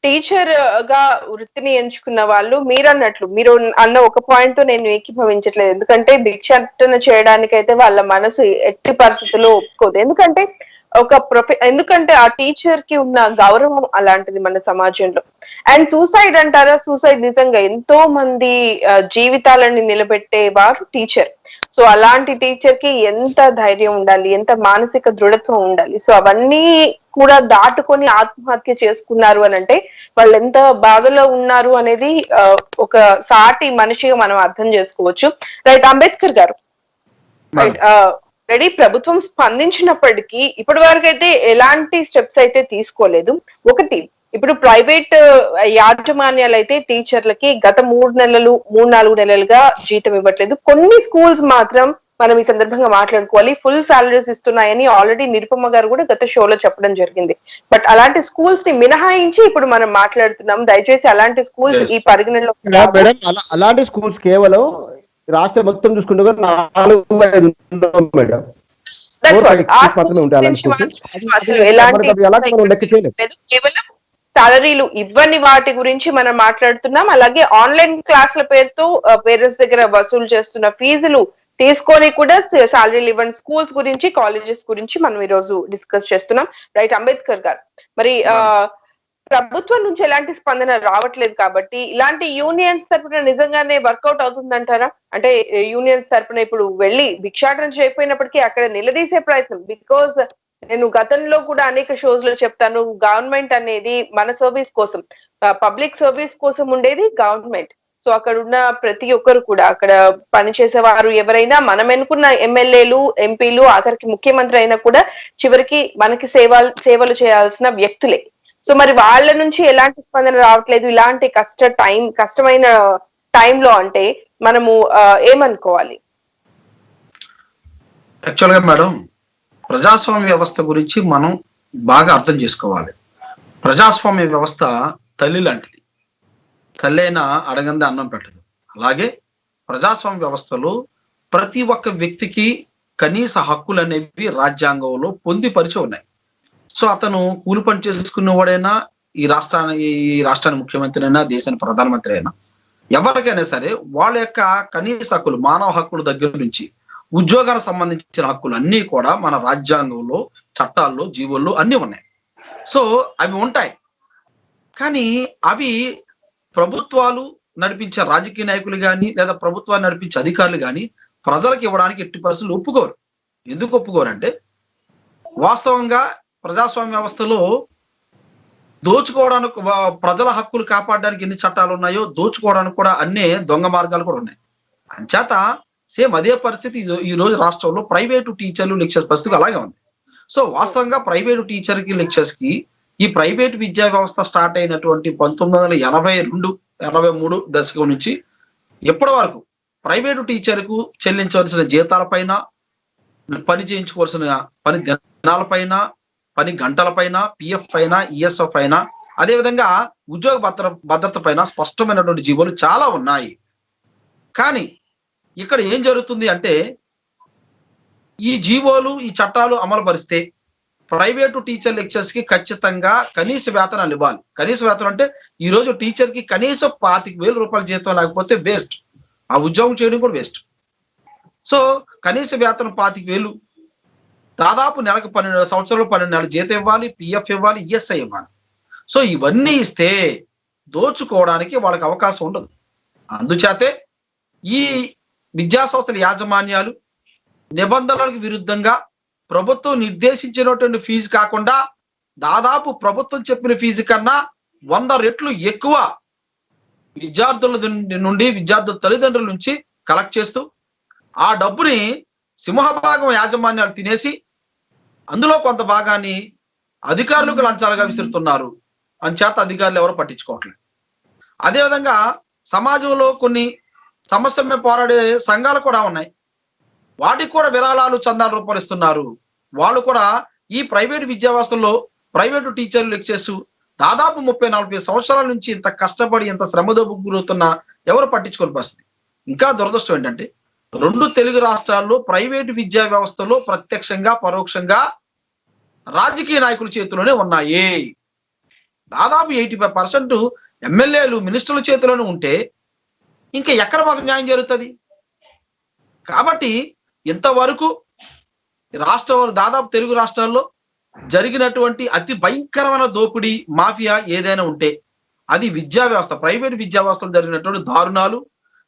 Teacher గా వృత్తిని ఎంచుకున్న వాళ్ళు మీరు అన్న ఒక పాయింట్ తో నేను ఏకీభవించట్లేదు. ఎందుకంటే భిక్షాటన చేయడానికైతే వాళ్ళ మనసు ఎట్టి పరిస్థితుల్లో ఒప్పుకోదు. ఎందుకంటే ఆ టీచర్ కి ఉన్న గౌరవం అలాంటిది మన సమాజంలో. అండ్ సూసైడ్ అంటారా, సూసైడ్ నిజంగా ఎంతో మంది జీవితాలని నిలబెట్టేవారు టీచర్. సో అలాంటి టీచర్ కి ఎంత ధైర్యం ఉండాలి, ఎంత మానసిక దృఢత్వం ఉండాలి. సో అవన్నీ కూడా దాటుకొని ఆత్మహత్య చేసుకున్నారు అని అంటే వాళ్ళు ఎంత బాధలో ఉన్నారు అనేది ఒక సాటి మనిషిగా మనం అర్థం చేసుకోవచ్చు. రైట్, అంబేద్కర్ గారు, రైట్, రెడీ ప్రభుత్వం స్పందించినప్పటికీ ఇప్పటి వరకు అయితే ఎలాంటి స్టెప్స్ అయితే తీసుకోలేదు. ఒకటి, ఇప్పుడు ప్రైవేట్ యాజమాన్యాలు అయితే టీచర్లకి గత 3-4 నెలలుగా జీతం ఇవ్వట్లేదు. కొన్ని స్కూల్స్ మాత్రం మనం ఈ సందర్భంగా మాట్లాడుకోవాలి, ఫుల్ సాలరీస్ ఇస్తున్నాయని ఆల్రెడీ నిరుపమ గారు కూడా గత షోలో చెప్పడం జరిగింది. బట్ అలాంటి స్కూల్స్ ని మినహాయించి ఇప్పుడు మనం మాట్లాడుతున్నాం. దయచేసి అలాంటి స్కూల్స్ ఈ పరిగణలో అలాంటి స్కూల్స్ కేవలం రాష్ట్రం మొత్తం చూసుకుంటే కేవలం సాలరీలు ఇవ్వని వాటి గురించి మనం మాట్లాడుతున్నాం. అలాగే ఆన్లైన్ క్లాసుల పేరుతో పేరెంట్స్ దగ్గర వసూలు చేస్తున్న ఫీజులు తీసుకొని కూడా సాలరీలు ఇవ్వని స్కూల్స్ గురించి, కాలేజెస్ గురించి మనం ఈ రోజు డిస్కస్ చేస్తున్నాం. రైట్, అంబేద్కర్ గారు, మరి ప్రభుత్వం నుంచి ఎలాంటి స్పందన రావట్లేదు కాబట్టి ఇలాంటి యూనియన్స్ తరపున నిజంగానే వర్కౌట్ అవుతుందంటారా? అంటే యూనియన్స్ తరపున ఇప్పుడు వెళ్ళి భిక్షాటన చేయకపోయినప్పటికీ అక్కడ నిలదీసే ప్రయత్నం, బికాజ్ నేను గతంలో కూడా అనేక షోస్ లో చెప్తాను, గవర్నమెంట్ అనేది మన సర్వీస్ కోసం, పబ్లిక్ సర్వీస్ కోసం ఉండేది గవర్నమెంట్. సో అక్కడ ఉన్న ప్రతి ఒక్కరు కూడా, అక్కడ పనిచేసే వారు ఎవరైనా, మనం ఎన్నుకున్న ఎమ్మెల్యేలు, ఎంపీలు, ఆఖరికి ముఖ్యమంత్రి అయినా కూడా చివరికి మనకి సేవలు చేయాల్సిన వ్యక్తులే. సో మరి వాళ్ళ నుంచి ఎలాంటి స్పందన రావట్లేదు ఇలాంటి కష్టమైన టైంలో అంటే మనము ఏమనుకోవాలి? యాక్చువల్గా మేడం, ప్రజాస్వామ్య వ్యవస్థ గురించి మనం బాగా అర్థం చేసుకోవాలి. ప్రజాస్వామ్య వ్యవస్థ తల్లి లాంటిది, తల్లి అయినా అడగంది అన్నం పెట్టదు. అలాగే ప్రజాస్వామ్య వ్యవస్థలో ప్రతి ఒక్క వ్యక్తికి కనీస హక్కులు అనేవి రాజ్యాంగంలో పొందిపరిచి ఉన్నాయి. సో అతను కూలి పని చేసుకునేవాడైనా, ఈ రాష్ట్రానికి ముఖ్యమంత్రి అయినా, దేశానికి ప్రధానమంత్రి అయినా, ఎవరికైనా సరే వాళ్ళ యొక్క కనీస హక్కులు, మానవ హక్కుల దగ్గర నుంచి ఉద్యోగానికి సంబంధించిన హక్కులు అన్నీ కూడా మన రాజ్యాంగంలో, చట్టాల్లో, జీవోల్లో అన్నీ ఉన్నాయి. సో అవి ఉంటాయి. కానీ అవి ప్రభుత్వాలు నడిపించే రాజకీయ నాయకులు కానీ, లేదా ప్రభుత్వాన్ని నడిపించే అధికారులు కానీ ప్రజలకు ఇవ్వడానికి ఎట్టి పరిస్థితులు ఒప్పుకోరు. ఎందుకు ఒప్పుకోరంటే, వాస్తవంగా ప్రజాస్వామ్య వ్యవస్థలో దోచుకోవడానికి, ప్రజల హక్కులు కాపాడడానికి ఎన్ని చట్టాలు ఉన్నాయో దోచుకోవడానికి కూడా అన్ని దొంగ మార్గాలు కూడా ఉన్నాయి. అంచేత సేమ్ అదే పరిస్థితి ఈ రోజు రాష్ట్రంలో ప్రైవేటు టీచర్లు, లెక్చర్స్ పరిస్థితి అలాగే ఉంది. సో వాస్తవంగా ప్రైవేటు టీచర్ కి, లెక్చర్స్ కి ఈ ప్రైవేటు విద్యా వ్యవస్థ స్టార్ట్ అయినటువంటి 1982-83 దశకం నుంచి ఎప్పటి వరకు ప్రైవేటు టీచర్కు చెల్లించవలసిన జీతాలపైన, పని చేయించుకోవాల్సిన పని దినాలపైన, పని గంటలపైన, పిఎఫ్ పైన, ఈఎస్ఎఫ్ పైన, అదేవిధంగా ఉద్యోగ భద్రత పైన స్పష్టమైనటువంటి జీవోలు చాలా ఉన్నాయి. కానీ ఇక్కడ ఏం జరుగుతుంది అంటే, ఈ జీవోలు, ఈ చట్టాలు అమలు పరిస్తే ప్రైవేటు టీచర్, లెక్చర్స్ కి ఖచ్చితంగా కనీస వేతనాలు ఇవ్వాలి. కనీస వేతనం అంటే ఈ రోజు టీచర్ కి కనీసం 25,000 రూపాయల జీతం లేకపోతే వేస్ట్, ఆ ఉద్యోగం చేయడం కూడా వేస్ట్. సో కనీస వేతనం 25,000, దాదాపు నెలకు 12 సంవత్సరాలు 12 నెలలు జీతం ఇవ్వాలి, పిఎఫ్ ఇవ్వాలి, ఈఎస్ఐ ఇవ్వాలి. సో ఇవన్నీ ఇస్తే దోచుకోవడానికి వాళ్ళకి అవకాశం ఉండదు. అందుచేతే ఈ విద్యా సంస్థల యాజమాన్యాలు నిబంధనలకు విరుద్ధంగా ప్రభుత్వం నిర్దేశించినటువంటి ఫీజు కాకుండా దాదాపు ప్రభుత్వం చెప్పిన ఫీజు కన్నా 100 రెట్లు ఎక్కువ విద్యార్థుల నుండి, విద్యార్థుల తల్లిదండ్రుల నుంచి కలెక్ట్ చేస్తూ ఆ డబ్బుని సింహభాగం యాజమాన్యాలు తినేసి అందులో కొంత భాగాన్ని అధికారులకు లంచాలుగా విసురుతున్నారు. అంచేత అధికారులు ఎవరు పట్టించుకోవట్లేదు. అదేవిధంగా సమాజంలో కొన్ని సమస్యల మీద పోరాడే సంఘాలు కూడా ఉన్నాయి. వాటికి కూడా విరాళాలు, చందాల రూపాయలు ఇస్తున్నారు. వాళ్ళు కూడా ఈ ప్రైవేటు విద్యా వ్యవస్థలో ప్రైవేటు టీచర్లు, లెక్చర్స్ దాదాపు 30-40 సంవత్సరాల నుంచి ఇంత కష్టపడి, ఇంత శ్రమతో గురవుతున్న ఎవరు పట్టించుకోని పరిస్థితి. ఇంకా దురదృష్టం ఏంటంటే, 2 తెలుగు రాష్ట్రాల్లో ప్రైవేటు విద్యా వ్యవస్థలో ప్రత్యక్షంగా, పరోక్షంగా రాజకీయ నాయకుల చేతిలోనే ఉన్నాయి. దాదాపు 85% ఎమ్మెల్యేలు మినిస్టర్ల చేతిలోనే ఉంటే ఇంకా ఎక్కడ మాకు న్యాయం జరుగుతుంది? కాబట్టి ఇంతవరకు దాదాపు తెలుగు రాష్ట్రాల్లో జరిగినటువంటి అతి భయంకరమైన దోపిడీ మాఫియా ఏదైనా ఉంటే అది విద్యా వ్యవస్థ, ప్రైవేట్ విద్యా వ్యవస్థలో జరిగినటువంటి దారుణాలు,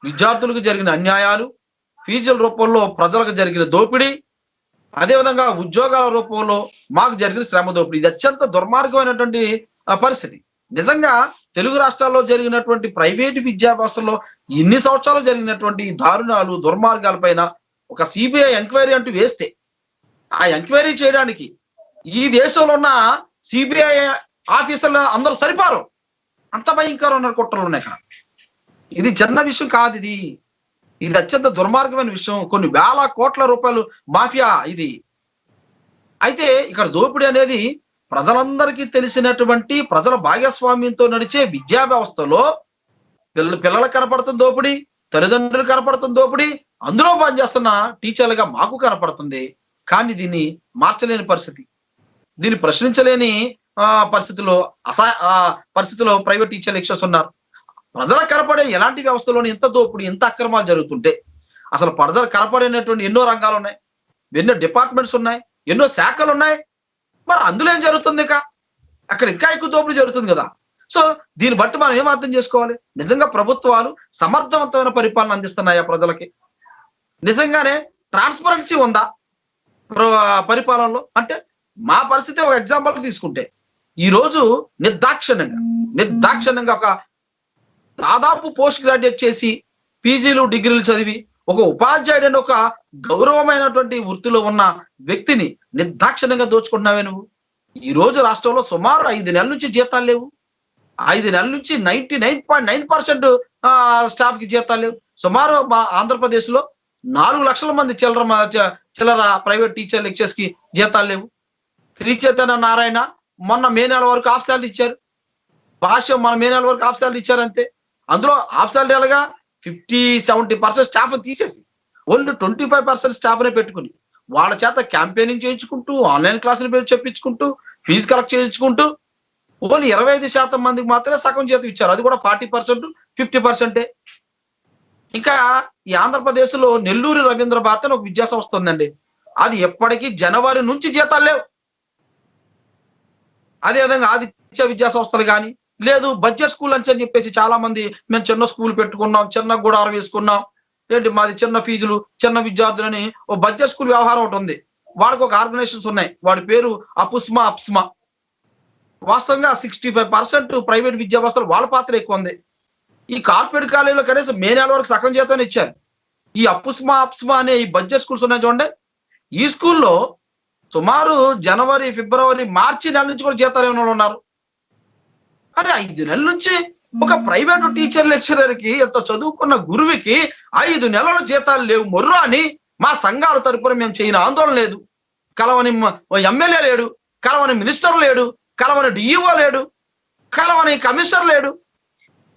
విద్యార్థులకు జరిగిన అన్యాయాలు, ఫీజుల రూపంలో ప్రజలకు జరిగిన దోపిడీ, అదేవిధంగా ఉద్యోగాల రూపంలో మాకు జరిగిన శ్రమ దోపిడీ. ఇది అత్యంత దుర్మార్గమైనటువంటి పరిస్థితి. నిజంగా తెలుగు రాష్ట్రాల్లో జరిగినటువంటి ప్రైవేటు విద్యా వ్యవస్థలో ఇన్ని సంవత్సరాలు జరిగినటువంటి దారుణాలు, దుర్మార్గాల పైన ఒక సిబిఐ ఎంక్వైరీ అంటూ వేస్తే ఆ ఎంక్వైరీ చేయడానికి ఈ దేశంలో ఉన్న సిబిఐ ఆఫీసర్లు అందరూ సరిపారు. అంత భయంకరమైన కుట్రలు ఉన్నాయి ఇక్కడ. ఇది చిన్న విషయం కాదు. ఇది అత్యంత దుర్మార్గమైన విషయం. కొన్ని వేల కోట్ల రూపాయలు మాఫియా ఇది. అయితే ఇక్కడ దోపిడీ అనేది ప్రజలందరికీ తెలిసినటువంటి ప్రజల భాగస్వామ్యంతో నడిచే విద్యా వ్యవస్థలో పిల్లలకు కనపడుతుంది దోపిడీ, తల్లిదండ్రులు కనపడుతుంది దోపిడీ, అందులో పనిచేస్తున్న టీచర్లుగా మాకు కనపడుతుంది. కానీ దీన్ని మార్చలేని పరిస్థితి, దీన్ని ప్రశ్నించలేని పరిస్థితిలో ప్రైవేట్ టీచర్ లెక్చర్స్ ఉన్నారు. ప్రజలకు కనపడే ఎలాంటి వ్యవస్థలోని ఎంత దోపిడీ, ఎంత అక్రమాలు జరుగుతుంటే అసలు ప్రజలు కనపడేటువంటి ఎన్నో రంగాలు ఉన్నాయి, ఎన్నో డిపార్ట్మెంట్స్ ఉన్నాయి, ఎన్నో శాఖలు ఉన్నాయి. మరి అందులో ఏం జరుగుతుంది? అక్కడ ఇంకా ఎక్కువ దోపిడీ జరుగుతుంది కదా. సో దీన్ని బట్టి మనం ఏం అర్థం చేసుకోవాలి? నిజంగా ప్రభుత్వాలు సమర్థవంతమైన పరిపాలన అందిస్తున్నాయా ప్రజలకి? నిజంగానే ట్రాన్స్పరెన్సీ ఉందా పరిపాలనలో? అంటే మా పరిస్థితి ఒక ఎగ్జాంపుల్ తీసుకుంటే ఈ రోజు నిర్దాక్షిణ్యంగా ఒక దాదాపు పోస్ట్ గ్రాడ్యుయేట్ చేసి పీజీలు డిగ్రీలు చదివి ఒక ఉపాధ్యాయుడని ఒక గౌరవమైనటువంటి వృత్తిలో ఉన్న వ్యక్తిని నిర్దాక్షిణ్యంగా దోచుకుంటున్నావే నువ్వు. ఈ రోజు రాష్ట్రంలో సుమారు 5 నెలల నుంచి జీతాలు లేవు. 5 నెలల నుంచి 99.9% స్టాఫ్ కి జీతాలు లేవు. సుమారు మా ఆంధ్రప్రదేశ్ లో 4 లక్షల మంది చిల్లర ప్రైవేట్ టీచర్ లెక్చర్స్ కి జీతాలు లేవు. శ్రీ చైతన్య నారాయణ మొన్న మే నెల వరకు హాఫ్ శాలరీ ఇచ్చారు. భాష్యం మన మే నెల వరకు హాఫ్ శాలరీ ఇచ్చారు అంతే. అందులో హాఫ్ శాలరీలుగా 50-70% స్టాఫ్ తీసేసి ఓన్లీ 25% స్టాఫ్ నే పెట్టుకుని వాళ్ళ చేత క్యాంపెయినింగ్ చేయించుకుంటూ, ఆన్లైన్ క్లాసులు పేరు చెప్పించుకుంటూ, ఫీజు కలెక్ట్ చేయించుకుంటూ ఓన్లీ 25% మందికి మాత్రమే సగం జీతం ఇచ్చారు. అది కూడా 40%, 50%. ఇంకా ఈ ఆంధ్రప్రదేశ్ లో నెల్లూరు రవీంద్ర భారతి అని ఒక విద్యా సంస్థ ఉందండి. అది ఎప్పటికీ జనవరి నుంచి జీతాలు లేవు. అదేవిధంగా ఆదిత్య విద్యా సంస్థలు కానీ లేదు, బడ్జెట్ స్కూల్ అని చెప్పేసి చాలా మంది మేము చిన్న స్కూల్ పెట్టుకున్నాం, చిన్న గుడారం వేసుకున్నాం, ఏంటి మాది చిన్న ఫీజులు, చిన్న విద్యార్థులని ఓ బడ్జెట్ స్కూల్ వ్యవహారం ఒకటి ఉంది. వాడికి ఒక ఆర్గనైజేషన్స్ ఉన్నాయి, వాడి పేరు అప్స్మా. వాస్తవంగా 65% ప్రైవేట్ విద్యా వ్యవస్థలు వాళ్ళ పాత్ర ఎక్కువ ఉంది. ఈ కార్పొరేట్ కాలేజీలో కనీసం మే నెల వరకు సగం జీతం ఇచ్చారు. ఈ అప్స్మా అనే ఈ బడ్జెట్ స్కూల్స్ ఉన్నాయి చూడండి, ఈ స్కూల్లో సుమారు జనవరి, ఫిబ్రవరి, మార్చి నెల నుంచి కూడా జీతాలు ఏమైనా ఉన్నారు. అరే 5 నెలల నుంచి ఒక ప్రైవేటు టీచర్ లెక్చరర్ కి, ఎంత చదువుకున్న గురువుకి 5 నెలల జీతాలు లేవు మొర్రు అని మా సంఘాల తరపున మేము చేయని ఆందోళన లేదు. కలవని ఎమ్మెల్యే లేడు, కలవని మినిస్టర్ లేడు, కలవని డిఈఓ లేడు, కలవని కమిషనర్ లేడు,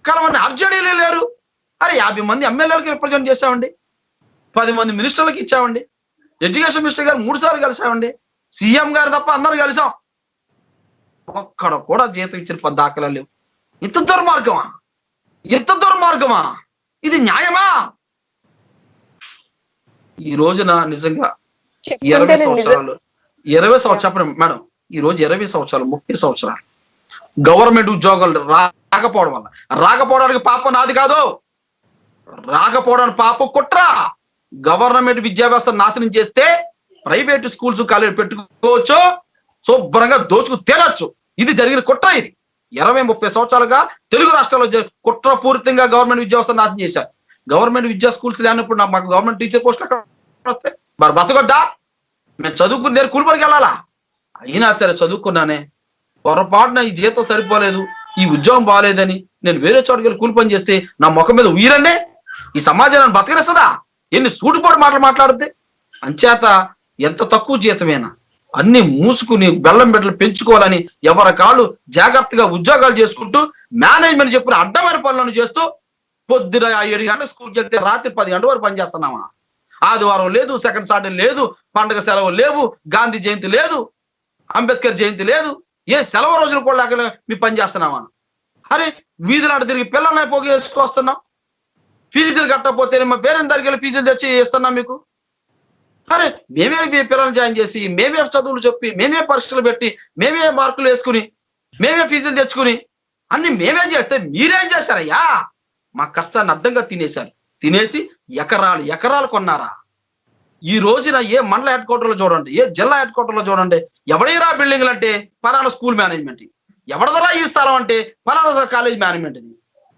కలవని ఆర్జేడీలు లేరు. అరే 50 మంది ఎమ్మెల్యేలకి రిప్రజెంట్ చేశామండి, 10 మంది మినిస్టర్లకు ఇచ్చామండి, ఎడ్యుకేషన్ మినిస్టర్ గారు 3 సార్లు కలిసామండి, సీఎం గారు తప్ప అందరూ కలిసాం. ఒక్కడ కూడా జీతం ఇచ్చిన దాఖలా లేవు. ఇంత దుర్మార్గమా? ఇది న్యాయమా? ఈ రోజున నిజంగా 20 సంవత్సరాలు చెప్పండి మేడం, ఈ రోజు 20 సంవత్సరాలు 30 సంవత్సరాలు గవర్నమెంట్ ఉద్యోగాలు రాకపోవడానికి పాపం నాది కాదు, రాకపోవడానికి పాపం కుట్ర. గవర్నమెంట్ విద్యా వ్యవస్థ నాశనం చేస్తే ప్రైవేట్ స్కూల్స్ కాలేజీ పెట్టుకోవచ్చు, శుభ్రంగా దోచుకు తేలొచ్చు. ఇది జరిగిన కుట్ర. ఇది 20-30 సంవత్సరాలుగా తెలుగు రాష్ట్రాల్లో కుట్ర పూరితంగా గవర్నమెంట్ విద్యా వ్యవస్థ నాశనం చేశారు. గవర్నమెంట్ విద్యా స్కూల్స్ లేనప్పుడు మాకు గవర్నమెంట్ టీచర్ పోస్టులు వస్తాయి. మరి బతకొద్దా? మేము చదువుకుని నేను కూలిపడికి వెళ్ళాలా? అయినా సరే చదువుకున్నానే, పొరపాటున ఈ జీతం సరిపోలేదు, ఈ ఉద్యోగం బాగాలేదని నేను వేరే చోటుకి వెళ్ళి కూలి పని చేస్తే నా ముఖం మీద ఉయ్యరండి. ఈ సమాజాన్ని బతకరిస్తుందా? ఎన్ని సూటిపోటు మాటలు మాట్లాడితే? అంచేత ఎంత తక్కువ జీతమేనా అన్ని మూసుకుని బెల్లం బిడ్డలు పెంచుకోవాలని ఎవరి కాళ్ళు జాగ్రత్తగా ఉద్యోగాలు చేసుకుంటూ మేనేజ్మెంట్ చెప్పిన అడ్డమైన పనులను చేస్తూ పొద్దున 7 గంటలకు స్కూల్కి వెళ్తే రాత్రి 10 గంటల వరకు పనిచేస్తున్నామా? ఆదివారం లేదు, సెకండ్ సాటర్డే లేదు, పండుగ సెలవు లేవు, గాంధీ జయంతి లేదు, అంబేద్కర్ జయంతి లేదు, ఏ సెలవు రోజులు కూడా లేక మీ పని చేస్తున్నామా? అరే వీధులాట తిరిగి పిల్లల్ని పోగి వేసుకొస్తున్నాం. ఫీజులు కట్టకపోతే మా పేరెంట్ దగ్గరికి వెళ్ళి ఫీజులు తెచ్చి ఇస్తున్నాం మీకు. అరే మేమే పిల్లల్ని జాయిన్ చేసి, మేమే చదువులు చెప్పి, మేమే పరీక్షలు పెట్టి, మేమే మార్కులు వేసుకుని, మేమే ఫీజులు తెచ్చుకుని అన్ని మేమే చేస్తే మీరేం చేశారయ్యా? మా కష్టాన్ని అడ్డంగా తినేశారు. తినేసి ఎకరాలు ఎకరాలు కొన్నారా? ఈ రోజున ఏ మండల హెడ్ క్వార్టర్లో చూడండి, ఏ జిల్లా హెడ్ క్వార్టర్లో చూడండి, ఎవడైనా బిల్డింగ్లు అంటే పలానా స్కూల్ మేనేజ్మెంట్, ఎవడదరా ఈ స్థలం అంటే పలానా కాలేజ్ మేనేజ్మెంట్.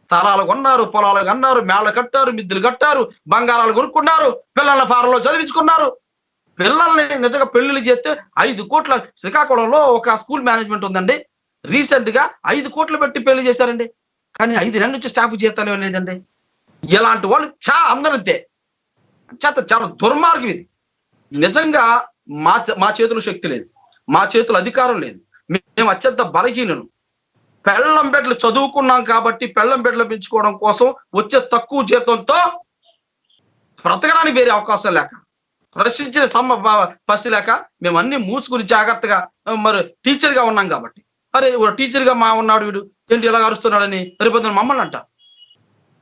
స్థలాలు కొన్నారు, పొలాలు కన్నారు, మేళలు కట్టారు, మిద్దులు కట్టారు, బంగారాలు కొనుక్కున్నారు, పిల్లల్ని ఫారంలో చదివించుకున్నారు. పిల్లల్ని నిజంగా పెళ్లిళ్ళు చేస్తే 5 కోట్ల, శ్రీకాకుళంలో ఒక స్కూల్ మేనేజ్మెంట్ ఉందండి, రీసెంట్ గా 5 కోట్లు పెట్టి పెళ్లి చేశారండి. కానీ 5 నెలల నుంచి స్టాఫ్ జీతాలు లేదండి. ఇలాంటి వాళ్ళు అందరంతే. చాలా దుర్మార్గం ఇది. నిజంగా మా చేతుల శక్తి లేదు, మా చేతుల అధికారం లేదు, మేము అత్యంత బలహీనులు. పెళ్ళం బిడ్డలు చదువుకున్నాం కాబట్టి పెళ్ళం బిడ్డలు పెంచుకోవడం కోసం వచ్చే తక్కువ జీతంతో బ్రతకడానికి వేరే అవకాశం లేక, ప్రశ్నించిన పరిస్థితి లేక మేము అన్ని మూసుకుని జాగ్రత్తగా మరి టీచర్ గా ఉన్నాం కాబట్టి, అరే టీచర్ గా ఉన్నాడు వీడు ఏంటి ఇలా అరుస్తున్నాడని రేపు మమ్మల్ని అంటారు.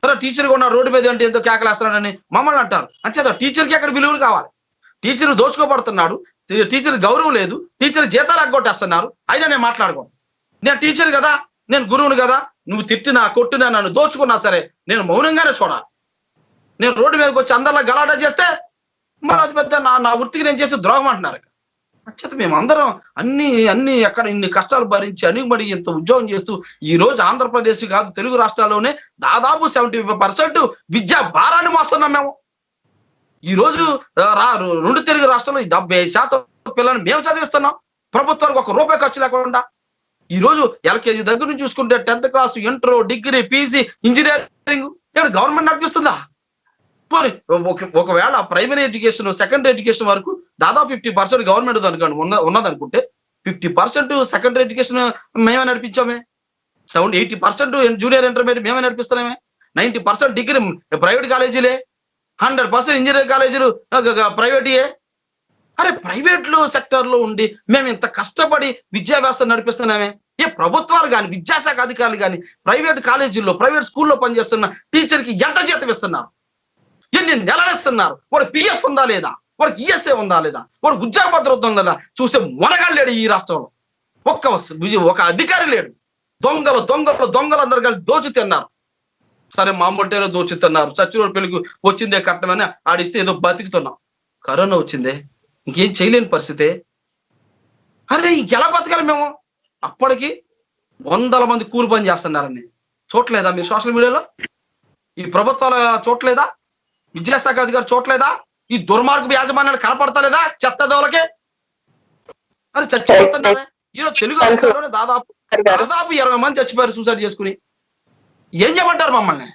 అరే టీచర్ గా ఉన్నాడు రోడ్డు మీద ఏంటి ఎంతో కేకలేస్తున్నాడని మమ్మల్ని అంటారు. అంచేత టీచర్కి అక్కడ విలువలు కావాలి. టీచర్ దోచుకోబడుతున్నాడు, టీచర్ గౌరవం లేదు, టీచర్ జీతాలు ఎగ్గొట్టేస్తున్నారు. అయినా నేను మాట్లాడుకోను. నేను టీచర్ కదా, నేను గురువుని కదా, నువ్వు తిట్టినా కొట్టినా నన్ను దోచుకున్నా సరే నేను మౌనంగానే చూడాలి. నేను రోడ్డు మీదకి వచ్చి అందరిలో గలాటా చేస్తే మరి అది పెద్ద నా వృత్తికి నేను చేసే ద్రోహం అంటున్నారు. అచ్చత మేమందరం అన్ని ఎక్కడ ఇన్ని కష్టాలు భరించి అణిగిమడి ఇంత ఉద్యోగం చేస్తూ ఈ రోజు ఆంధ్రప్రదేశ్ కాదు తెలుగు రాష్ట్రాల్లోనే దాదాపు 75% విద్యా భారాన్ని మోస్తున్నాం మేము. ఈ రోజు 2 తెలుగు రాష్ట్రాల్లో 70% పిల్లల్ని మేము చదివిస్తున్నాం, ప్రభుత్వానికి 1 రూపాయి ఖర్చు లేకుండా. ఈ రోజు ఎల్కేజీ దగ్గర నుంచి చూసుకుంటే 10th class, inter, degree, PG, engineering government నడిపిస్తుందా? ఒకవేళ ప్రైమరీ ఎడ్యుకేషన్, సెకండరీ ఎడ్యుకేషన్ వరకు దాదాపు 50% గవర్నమెంట్ ఉన్నదనుకుంటే 50% సెకండరీ ఎడ్యుకేషన్ మేమే నడిపించామే, 80% జూనియర్ ఇంటర్మీడియట్ మేమే నడిపిస్తున్నామే, 90% డిగ్రీ ప్రైవేట్ కాలేజీలే, 100% ఇంజనీరింగ్ కాలేజీలు ప్రైవేటీయే. అరే ప్రైవేట్ సెక్టర్ లో ఉండి మేము ఇంత కష్టపడి విద్యా వ్యవస్థ నడిపిస్తున్నామే. ఏ ప్రభుత్వాలు కానీ, విద్యాశాఖ అధికారులు కానీ ప్రైవేట్ కాలేజీల్లో, ప్రైవేట్ స్కూల్లో పనిచేస్తున్న టీచర్కి ఎంత జీతం ఇస్తున్నారు, ఎన్ని నెలలు ఇస్తున్నారు, వాడు పిఎఫ్ ఉందా లేదా, వాడికి ఈఎస్ఏ ఉందా లేదా, వాడికి ఉద్యోగ భద్రత ఉందా లేదా చూసే మొనగాడు లేడు ఈ రాష్ట్రంలో. ఒక అధికారి లేడు. దొంగలు అందరు కలిసి దోచు తిన్నారు. సరే మామూలు దోచు తిన్నారు, చచ్చినోడు పెళ్లికి వచ్చిందే కట్టమని ఆడిస్తే ఏదో బతుకుతున్నాం. కరోనా వచ్చిందే, ఇంకేం చేయలేని పరిస్థితే. అరే ఇంకెలా బతకాలి మేము? అప్పటికి 100 మంది కూలి పని చేస్తున్నారని చూడలేదా మీరు సోషల్ మీడియాలో? ఈ ప్రభుత్వాల చూడలేదా? విద్యాశాఖ అధికారి చూడలేదా? ఈ దుర్మార్గపు యాజమాన్యాలు కనపడతలేదా చెత్తదోలకే? అరే చచ్చిపోతున్నారే. ఈరోజు తెలుగు రాష్ట్రాల్లోనే దాదాపు 20 మంది చచ్చిపోయారు సూసైడ్ చేసుకుని. ఏం చేయమంటారు మమ్మల్ని?